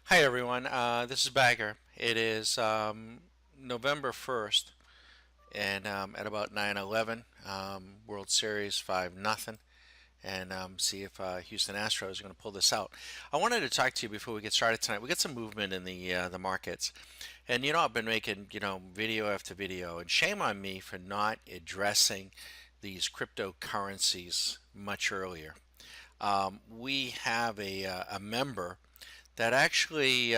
Hi everyone, this is Bagger. It is November 1st and at about 9:11, World Series 5-0, and see if Houston Astros are going to pull this out. I wanted to talk to you before we get started tonight. We got some movement in the markets, and I've been making video after video, and shame on me for not addressing these cryptocurrencies much earlier. We have a member that actually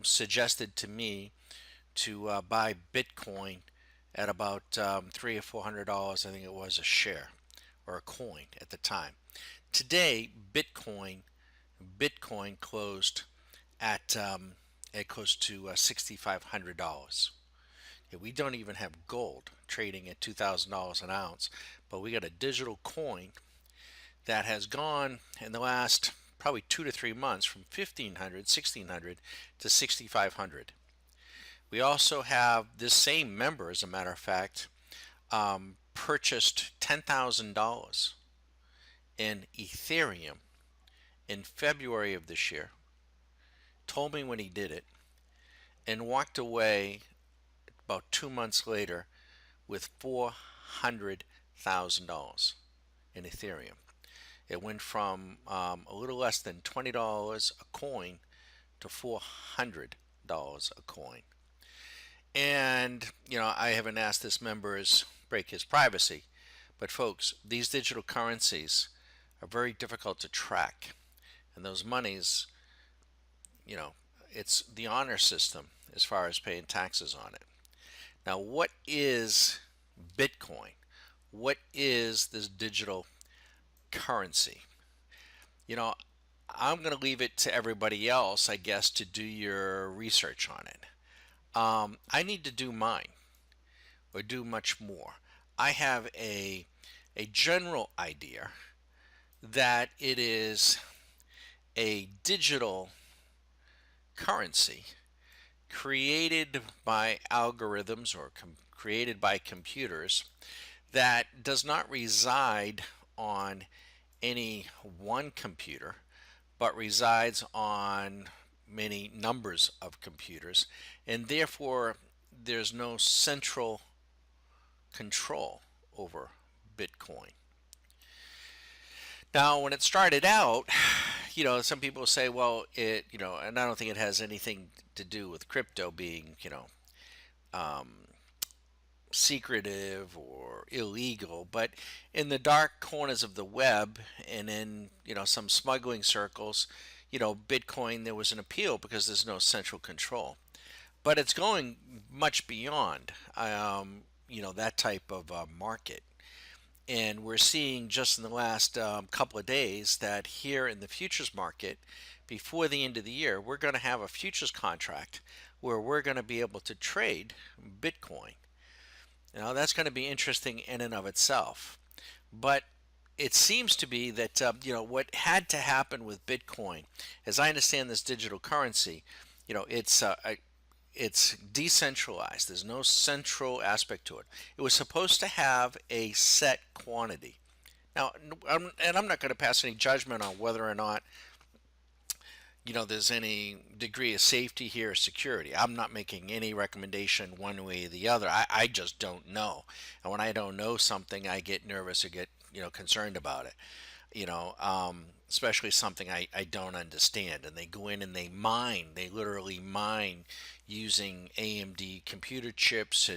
suggested to me to buy Bitcoin at about $300 or $400. I think it was a share or a coin at the time. Today, Bitcoin closed at it close to $6,500. Yeah, we don't even have gold trading at $2,000 an ounce, but we got a digital coin that has gone in the last probably 2 to 3 months from 1,500, 1,600 to 6,500. We also have this same member, as a matter of fact, purchased $10,000 in Ethereum in February of this year, told me when he did it, and walked away about 2 months later with $400,000 in Ethereum. It went from a little less than $20 a coin to $400 a coin. And, I haven't asked this member's break his privacy, but folks, these digital currencies are very difficult to track. And those monies, you know, it's the honor system as far as paying taxes on it. Now, what is Bitcoin? What is this digital currency? You know, I'm going to leave it to everybody else, I guess, to do your research on it. I need to do mine, or do much more. I have a general idea that it is a digital currency created by algorithms or created by computers that does not reside on any one computer, but resides on many numbers of computers, and therefore there's no central control over Bitcoin. Now, when it started out, some people say, well, and I don't think it has anything to do with crypto being, secretive or illegal, but in the dark corners of the web and in, some smuggling circles, Bitcoin, there was an appeal because there's no central control. But it's going much beyond, that type of market. And we're seeing just in the last couple of days that here in the futures market, before the end of the year, we're going to have a futures contract where we're going to be able to trade Bitcoin. That's going to be interesting in and of itself. But it seems to be that what had to happen with Bitcoin, as I understand this digital currency, it's decentralized. There's no central aspect to it. It was supposed to have a set quantity. Now, I'm not going to pass any judgment on whether or not there's any degree of safety here or security. I'm not making any recommendation one way or the other. I just don't know. And when I don't know something, I get nervous or get, concerned about it. Especially something I don't understand. And they go in and they literally mine using AMD computer chips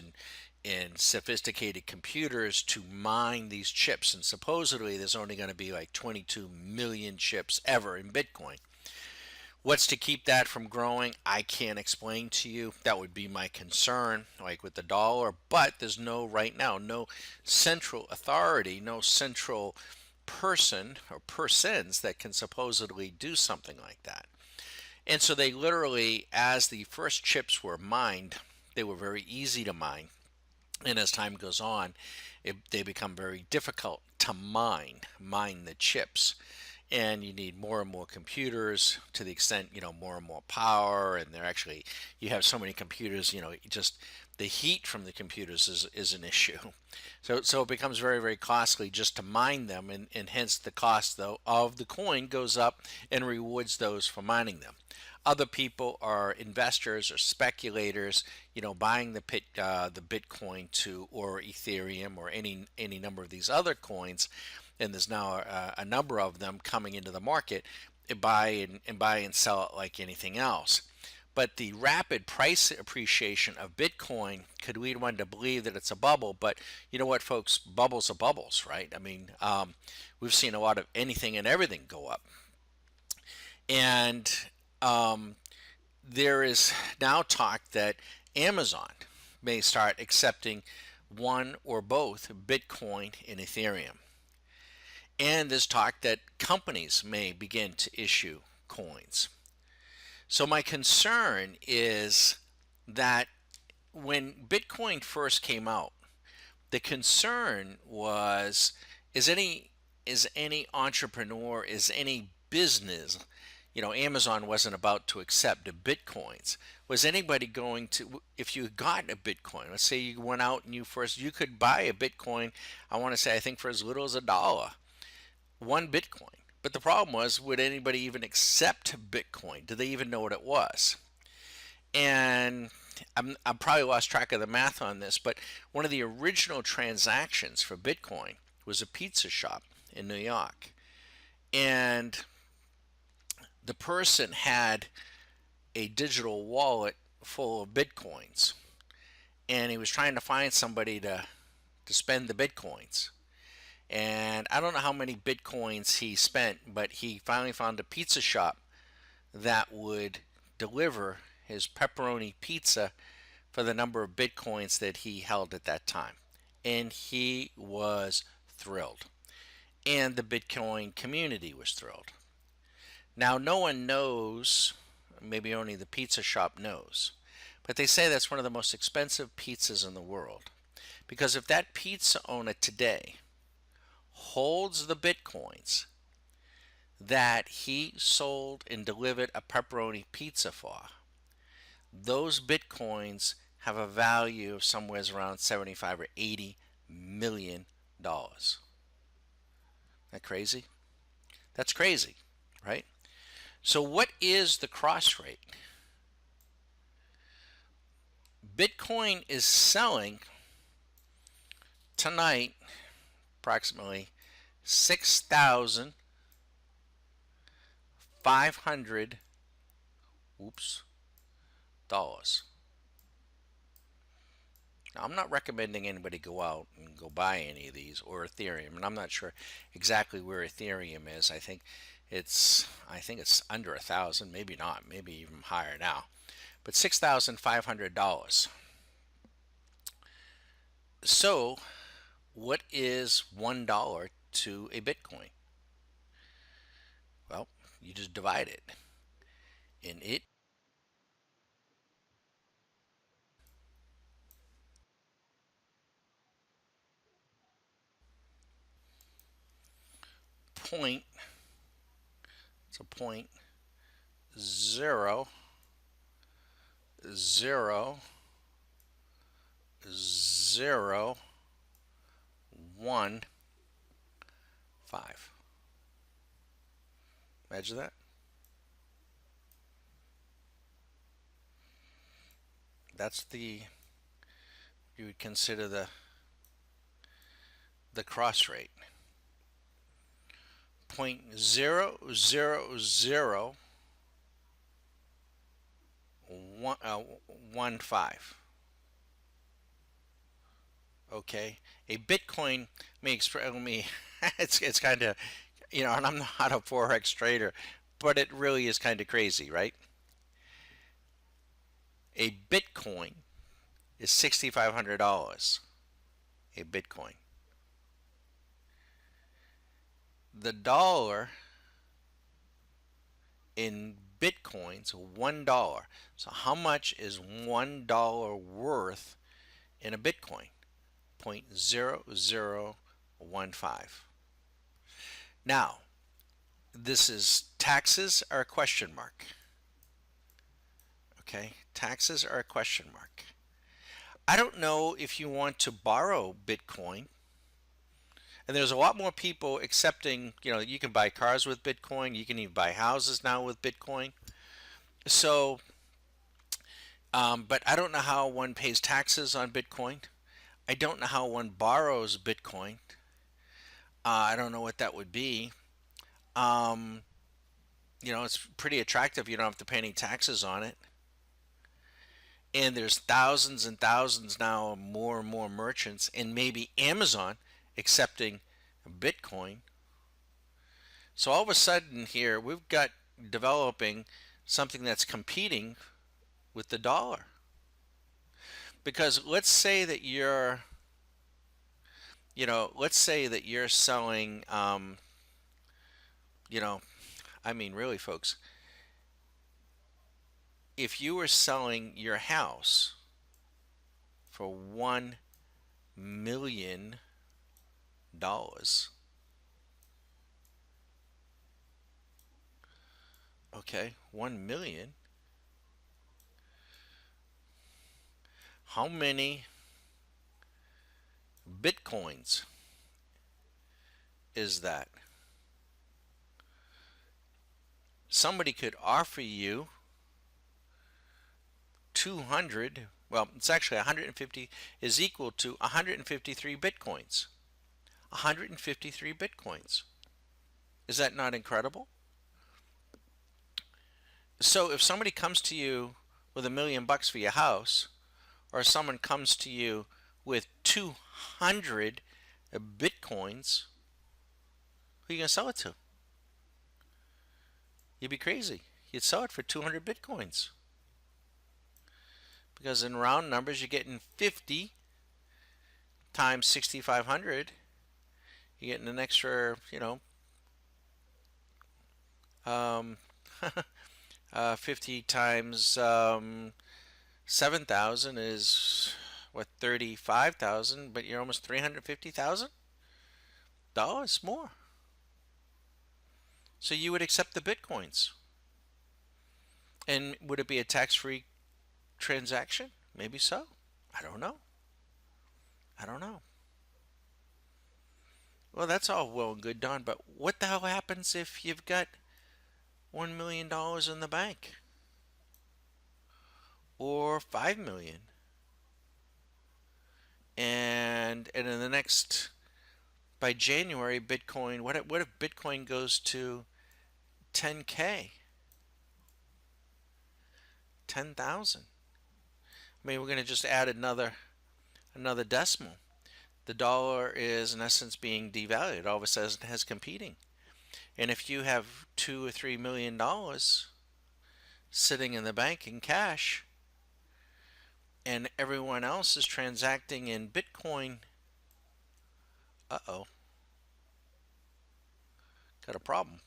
and sophisticated computers to mine these chips. And supposedly there's only going to be like 22 million chips ever in Bitcoin. What's to keep that from growing? I can't explain to you. That would be my concern, like with the dollar. But there's right now, no central authority, no central person or persons that can supposedly do something like that. And so they literally, as the first chips were mined, they were very easy to mine. And as time goes on, they become very difficult to mine the chips. And you need more and more computers to the extent, more and more power. And they're actually, you have so many computers, just the heat from the computers is an issue. So it becomes very, very costly just to mine them, and hence the cost though of the coin goes up and rewards those for mining them. Other people are investors or speculators, buying the Bitcoin to or Ethereum or any number of these other coins, and there's now a number of them coming into the market, and buy and sell it like anything else. But the rapid price appreciation of Bitcoin could lead one to believe that it's a bubble. But you know what, folks? Bubbles are bubbles, right? I mean, we've seen a lot of anything and everything go up. And um, there is now talk that Amazon may start accepting one or both Bitcoin and Ethereum. And there's talk that companies may begin to issue coins. So my concern is that when Bitcoin first came out, the concern was, is any entrepreneur, is any business, Amazon wasn't about to accept the Bitcoins. Was anybody going to, if you got a Bitcoin, let's say you went out and you could buy a Bitcoin, I want to say, I think for as little as $1, one Bitcoin. But the problem was, would anybody even accept Bitcoin? Did they even know what it was? And I probably lost track of the math on this, but one of the original transactions for Bitcoin was a pizza shop in New York. And the person had a digital wallet full of Bitcoins. And he was trying to find somebody to spend the Bitcoins. And I don't know how many Bitcoins he spent, but he finally found a pizza shop that would deliver his pepperoni pizza for the number of Bitcoins that he held at that time. And he was thrilled. And the Bitcoin community was thrilled. Now, no one knows, maybe only the pizza shop knows, but they say that's one of the most expensive pizzas in the world. Because if that pizza owner today holds the Bitcoins that he sold and delivered a pepperoni pizza for, those Bitcoins have a value of somewhere around 75 or 80 million dollars. Isn't that crazy? That's crazy, right? So what is the cross rate? Bitcoin is selling tonight approximately 6,500 dollars. Now, I'm not recommending anybody go out and go buy any of these or Ethereum, and I'm not sure exactly where Ethereum is. I think it's under 1,000, maybe not, maybe even higher now. But $6,500. So, what is $1 to a Bitcoin? Well, you just divide it, and it point. It's a point 0.0015. Imagine that. That's you would consider the cross rate. 0.0015. Okay, a Bitcoin let me it's kind of, and I'm not a forex trader, but it really is kind of crazy, right? A Bitcoin is $6,500. A Bitcoin. The dollar in Bitcoins, $1. So how much is $1 worth in a Bitcoin? 0.0015. Now, this is taxes are a question mark. Okay, taxes are a question mark. I don't know if you want to borrow Bitcoin. And there's a lot more people accepting, you can buy cars with Bitcoin, you can even buy houses now with Bitcoin. So, but I don't know how one pays taxes on Bitcoin. I don't know how one borrows Bitcoin. I don't know what that would be. Um, it's pretty attractive. You don't have to pay any taxes on it. And there's thousands and thousands now, more and more merchants, and maybe Amazon accepting Bitcoin. So all of a sudden here, we've got developing something that's competing with the dollar. Because let's say that you're selling, you know, I mean, really, folks, if you were selling your house for $1 million, okay, 1 million, how many bitcoins is that? Somebody could offer you 200, well, it's actually 150 is equal to 153 bitcoins. 153 bitcoins. Is that not incredible? So if somebody comes to you with $1 million for your house, or someone comes to you with 200 bitcoins, who are you going to sell it to? You'd be crazy. You'd sell it for 200 bitcoins. Because in round numbers, you're getting 50 times 6,500. You're getting an extra, um, 50 times 7,000 is what, 35,000, but you're almost $350,000 more. So you would accept the bitcoins. And would it be a tax-free transaction? Maybe so. I don't know. I don't know. Well, that's all well and good, Don, but what the hell happens if you've got $1 million in the bank? Or 5 million? And in the next, by January, Bitcoin, what if Bitcoin goes to 10K? 10,000. I mean, we're going to just add another decimal. The dollar is in essence being devalued. All of a sudden, it has competing. And if you have $2 or $3 million sitting in the bank in cash, and everyone else is transacting in Bitcoin, uh oh, got a problem.